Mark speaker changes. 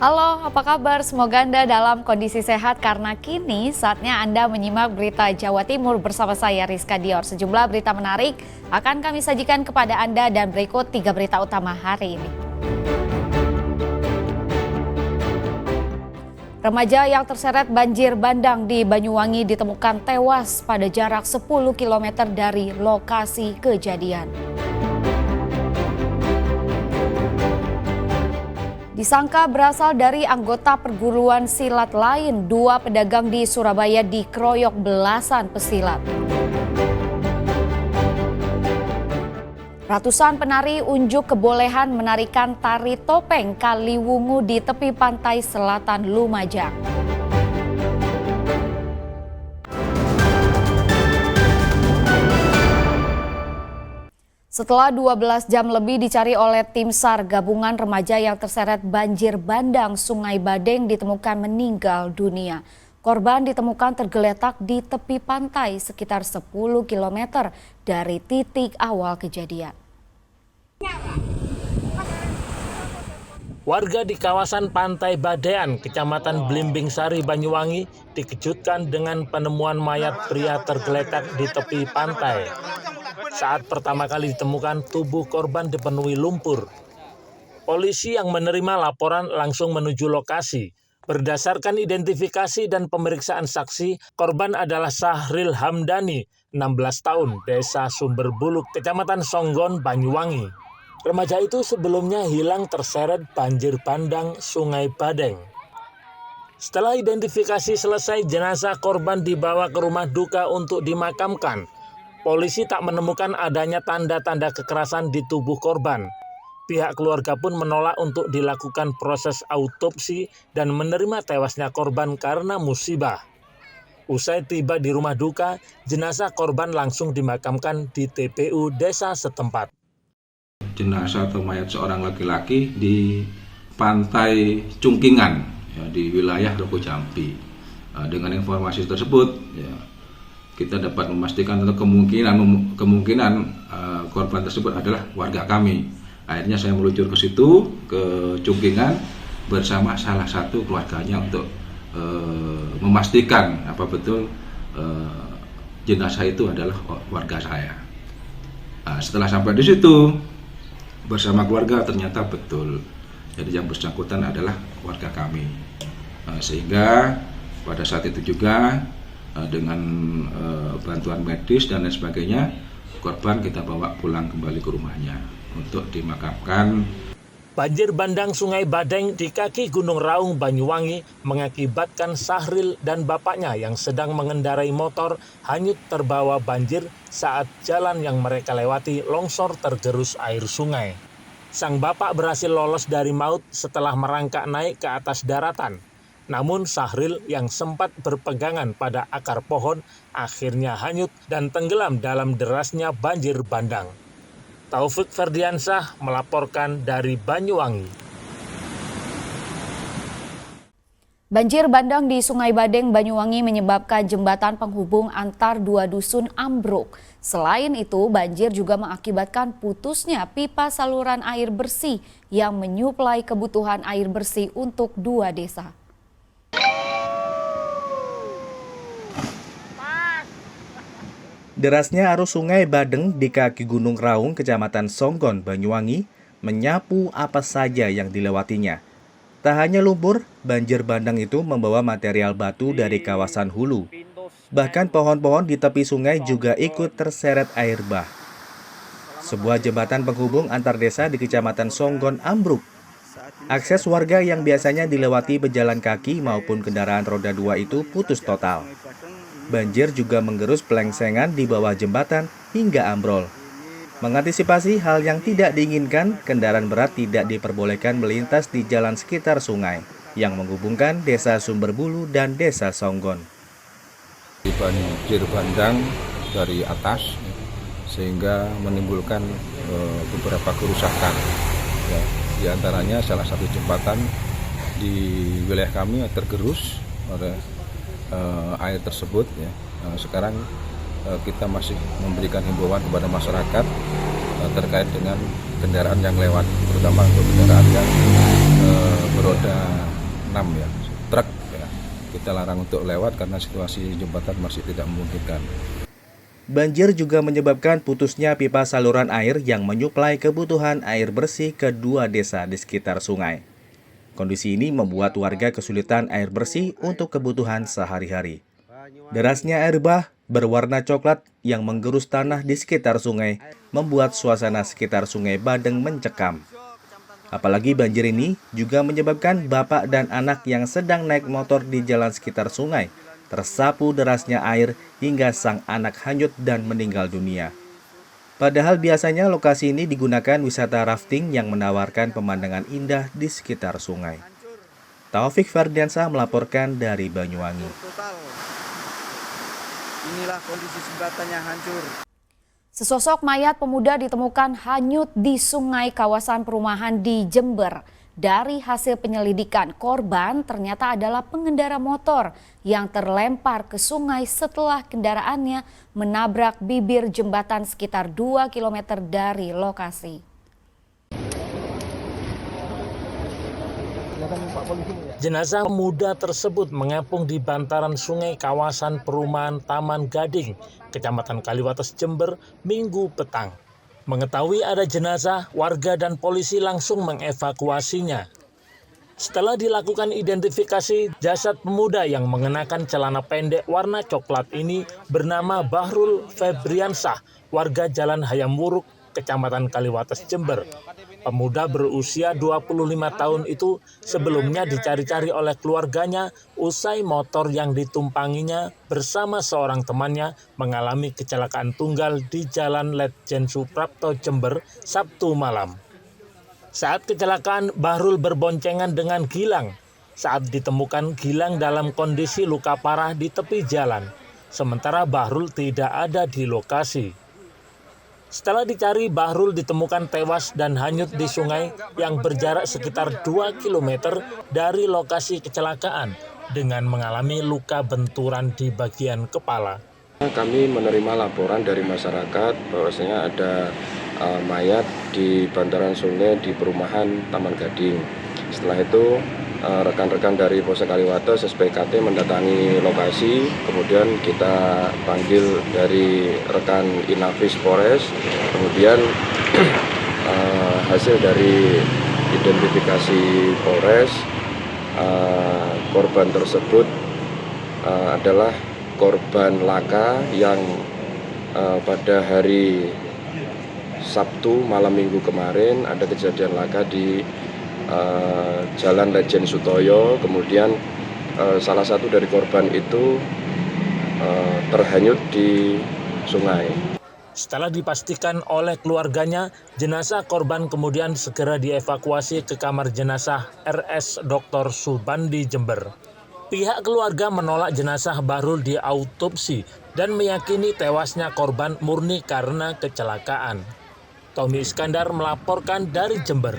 Speaker 1: Halo, apa kabar? Semoga Anda dalam kondisi sehat karena kini saatnya Anda menyimak berita Jawa Timur bersama saya Rizka Dior. Sejumlah berita menarik akan kami sajikan kepada Anda dan berikut 3 berita utama hari ini. Remaja yang terseret banjir bandang di Banyuwangi ditemukan tewas pada jarak 10 km dari lokasi kejadian. Disangka berasal dari anggota perguruan silat lain, 2 pedagang di Surabaya dikeroyok belasan pesilat. Ratusan penari unjuk kebolehan menarikan tari topeng Kaliwungu di tepi pantai selatan Lumajang. Setelah 12 jam lebih dicari oleh tim SAR gabungan, remaja yang terseret banjir bandang Sungai Badeng ditemukan meninggal dunia. Korban ditemukan tergeletak di tepi pantai sekitar 10 km dari titik awal kejadian.
Speaker 2: Warga di kawasan Pantai Badean, Kecamatan Blimbing Sari, Banyuwangi dikejutkan dengan penemuan mayat pria tergeletak di tepi pantai. Saat pertama kali ditemukan, tubuh korban dipenuhi lumpur. Polisi yang menerima laporan langsung menuju lokasi. Berdasarkan identifikasi dan pemeriksaan saksi, korban adalah Sahril Hamdani, 16 tahun, Desa Sumberbuluk, Kecamatan Songgon, Banyuwangi. Remaja itu sebelumnya hilang terseret banjir bandang Sungai Badeng. Setelah identifikasi selesai, jenazah korban dibawa ke rumah duka untuk dimakamkan. Polisi tak menemukan adanya tanda-tanda kekerasan di tubuh korban. Pihak keluarga pun menolak untuk dilakukan proses autopsi dan menerima tewasnya korban karena musibah. Usai tiba di rumah duka, jenazah korban langsung dimakamkan di TPU desa setempat.
Speaker 3: Jenazah atau mayat seorang laki-laki di pantai Cungkingan, ya, di wilayah Rogo Jambi. Dengan informasi tersebut, ya, kita dapat memastikan atau kemungkinan korban tersebut adalah warga kami. Akhirnya saya meluncur ke situ, ke Cungkingan bersama salah satu keluarganya untuk memastikan apa betul jenazah itu adalah warga saya. Setelah sampai di situ bersama keluarga ternyata betul, jadi yang bersangkutan adalah warga kami. Sehingga pada saat itu juga dengan bantuan medis dan lain sebagainya, korban kita bawa pulang kembali ke rumahnya untuk dimakamkan.
Speaker 2: Banjir bandang Sungai Badeng di kaki Gunung Raung, Banyuwangi mengakibatkan Sahril dan bapaknya yang sedang mengendarai motor hanyut terbawa banjir saat jalan yang mereka lewati longsor tergerus air sungai. Sang bapak berhasil lolos dari maut setelah merangkak naik ke atas daratan. Namun Sahril yang sempat berpegangan pada akar pohon akhirnya hanyut dan tenggelam dalam derasnya banjir bandang. Taufik Ferdiansyah melaporkan dari Banyuwangi.
Speaker 1: Banjir bandang di Sungai Badeng, Banyuwangi menyebabkan jembatan penghubung antar 2 dusun ambruk. Selain itu, banjir juga mengakibatkan putusnya pipa saluran air bersih yang menyuplai kebutuhan air bersih untuk 2 desa.
Speaker 4: Derasnya arus Sungai Badeng di kaki Gunung Raung, Kecamatan Songgon, Banyuwangi, menyapu apa saja yang dilewatinya. Tak hanya lumpur, banjir bandang itu membawa material batu dari kawasan hulu. Bahkan pohon-pohon di tepi sungai juga ikut terseret air bah. Sebuah jembatan penghubung antar desa di Kecamatan Songgon ambruk. Akses warga yang biasanya dilewati pejalan kaki maupun kendaraan roda 2 itu putus total. Banjir juga menggerus pelengsengan di bawah jembatan hingga ambrol. Mengantisipasi hal yang tidak diinginkan, kendaraan berat tidak diperbolehkan melintas di jalan sekitar sungai yang menghubungkan Desa Sumberbulu dan Desa Songgon.
Speaker 3: Banjir bandang dari atas sehingga menimbulkan beberapa kerusakan. Ya, di antaranya salah satu jembatan di wilayah kami tergerus oleh air tersebut, ya. Sekarang kita masih memberikan himbauan kepada masyarakat terkait dengan kendaraan yang lewat, terutama untuk kendaraan yang beroda 6 ya, truk ya. Kita larang untuk lewat karena situasi jembatan masih tidak memungkinkan.
Speaker 4: Banjir juga menyebabkan putusnya pipa saluran air yang menyuplai kebutuhan air bersih ke 2 desa di sekitar sungai. Kondisi ini membuat warga kesulitan air bersih untuk kebutuhan sehari-hari. Derasnya air bah berwarna coklat yang menggerus tanah di sekitar sungai membuat suasana sekitar Sungai Badeng mencekam. Apalagi banjir ini juga menyebabkan bapak dan anak yang sedang naik motor di jalan sekitar sungai tersapu derasnya air hingga sang anak hanyut dan meninggal dunia. Padahal biasanya lokasi ini digunakan wisata rafting yang menawarkan pemandangan indah di sekitar sungai. Taufik Ferdiansyah melaporkan dari Banyuwangi.
Speaker 5: Inilah kondisi jembatannya hancur.
Speaker 1: Sesosok mayat pemuda ditemukan hanyut di sungai kawasan perumahan di Jember. Dari hasil penyelidikan, korban ternyata adalah pengendara motor yang terlempar ke sungai setelah kendaraannya menabrak bibir jembatan sekitar 2 km dari lokasi.
Speaker 2: Jenazah pemuda tersebut mengapung di bantaran sungai kawasan perumahan Taman Gading, Kecamatan Kaliwates, Jember, Minggu petang. Mengetahui ada jenazah, warga dan polisi langsung mengevakuasinya. Setelah dilakukan identifikasi, jasad pemuda yang mengenakan celana pendek warna coklat ini bernama Bahrul Febriansyah, warga Jalan Hayam Wuruk, Kecamatan Kaliwates, Jember. Pemuda berusia 25 tahun itu sebelumnya dicari-cari oleh keluarganya usai motor yang ditumpanginya bersama seorang temannya mengalami kecelakaan tunggal di Jalan Letjen Suprapto, Jember, Sabtu malam. Saat kecelakaan, Bahrul berboncengan dengan Gilang. Saat ditemukan, Gilang dalam kondisi luka parah di tepi jalan. Sementara Bahrul tidak ada di lokasi. Setelah dicari, Bahrul ditemukan tewas dan hanyut di sungai yang berjarak sekitar 2 km dari lokasi kecelakaan dengan mengalami luka benturan di bagian kepala.
Speaker 6: Kami menerima laporan dari masyarakat bahwasanya ada mayat di bantaran sungai di perumahan Taman Gading. Setelah itu rekan-rekan dari Polsek Kaliwates SPKT mendatangi lokasi, kemudian kita panggil dari rekan Inafis Polres, kemudian hasil dari identifikasi Polres, korban tersebut adalah korban laka yang pada hari Sabtu malam Minggu kemarin ada kejadian laka di Jalan Letjen Sutoyo, kemudian salah satu dari korban itu terhanyut di sungai.
Speaker 2: Setelah dipastikan oleh keluarganya, jenazah korban kemudian segera dievakuasi ke kamar jenazah RS Dr. Subandi, Jember. Pihak keluarga menolak jenazah Bahrul diautopsi dan meyakini tewasnya korban murni karena kecelakaan. Tommy Iskandar melaporkan dari Jember.